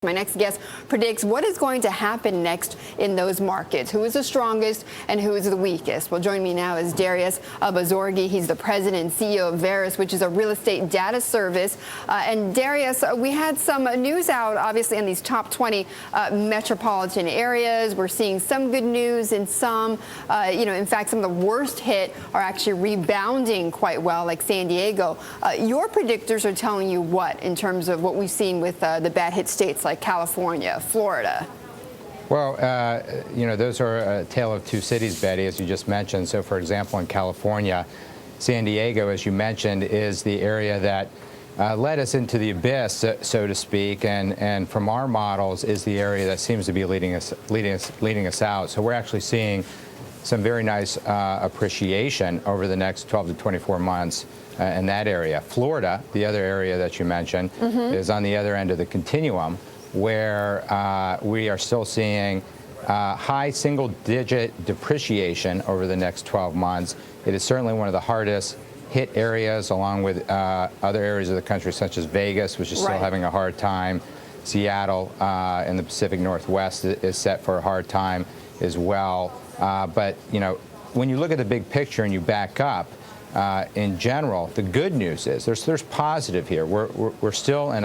My next guest predicts what is going to happen next in those markets. Who is the strongest and who is the weakest? Well, joining me now is Darius Bozorgi. He's the president and CEO of Veros, which is a real estate data service. And Darius, we had some news out, obviously, in these top 20 metropolitan areas. We're seeing some good news and some, in fact, some of the worst hit are actually rebounding quite well, like San Diego. Your predictors are telling you what in terms of what we've seen with the bad hit states like California, Florida? Well, those are a tale of two cities, Betty, as you just mentioned. So, for example, in California, San Diego, as you mentioned, is the area that led us into the abyss, so to speak, and from our models is the area that seems to be leading us out. So we're actually seeing some very nice appreciation over the next 12 to 24 months in that area. Florida, the other area that you mentioned, is on the other end of the continuum, where we are still seeing high single-digit depreciation over the next 12 months. It is certainly one of the hardest hit areas, along with other areas of the country, such as Vegas, which is still having a hard time. Seattle in the Pacific Northwest is set for a hard time as well. But, when you look at the big picture and you back up, in general, the good news is there's positive here. We're still in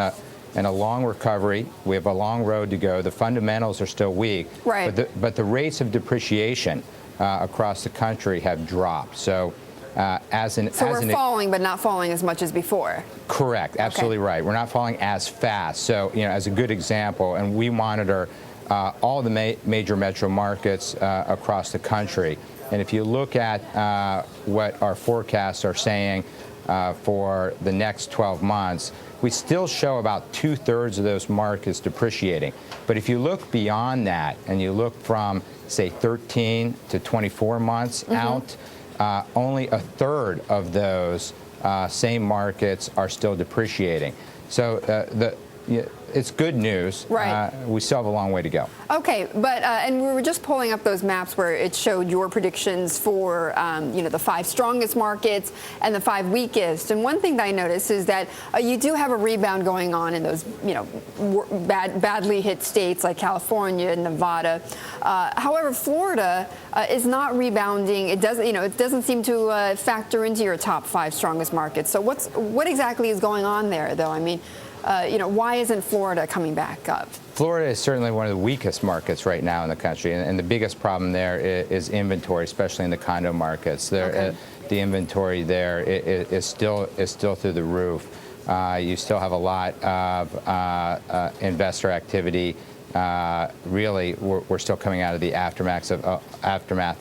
a long recovery. We have a long road to go. The fundamentals are still weak, but the rates of depreciation across the country have dropped. So, we're falling, but not falling as much as before. Correct. Absolutely right. We're not falling as fast. So, as a good example, and we monitor all the major metro markets across the country. And if you look at what our forecasts are saying for the next 12 months, we still show about 2/3 of those markets depreciating. But if you look beyond that and you look from, say, 13 to 24 months out, only 1/3 of those same markets are still depreciating. So it's good news. We still have a long way to go. Okay, but and we were just pulling up those maps where it showed your predictions for the 5 strongest markets and the 5 weakest. And one thing that I noticed is that you do have a rebound going on in those badly hit states like California and Nevada. However, Florida is not rebounding. It doesn't seem to factor into your top 5 strongest markets. So what exactly is going on there, though? I mean, why isn't Florida coming back up? Florida is certainly one of the weakest markets right now in the country, and the biggest problem there is inventory, especially in the condo markets. The inventory there is still through the roof. You still have a lot of investor activity. Really, we're still coming out of the aftermath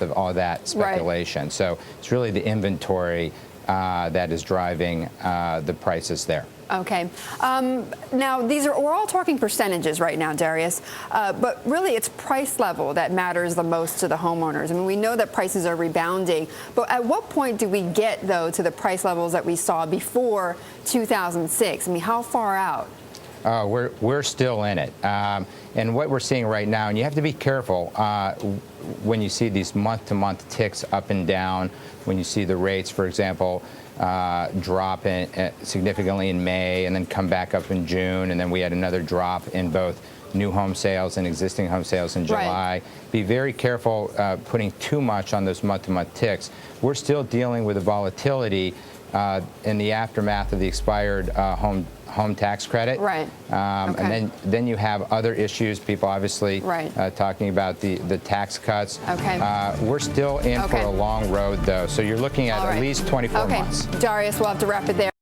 of all that speculation. So it's really the inventory that is driving the prices there. Okay. Now, we're all talking percentages right now, Darius, but really it's price level that matters the most to the homeowners. I mean, we know that prices are rebounding, but at what point do we get, though, to the price levels that we saw before 2006? I mean, how far out? We're still in it. And what we're seeing right now, and you have to be careful when you see these month-to-month ticks up and down, when you see the rates, for example, drop significantly in May and then come back up in June, and then we had another drop in both new home sales and existing home sales in July. Be very careful putting too much on those month-to-month ticks. We're still dealing with the volatility in the aftermath of the expired home tax credit. And then you have other issues. People obviously talking about the tax cuts. We're still in for a long road, though. So you're looking at least 24 months. Darius, we'll have to wrap it there.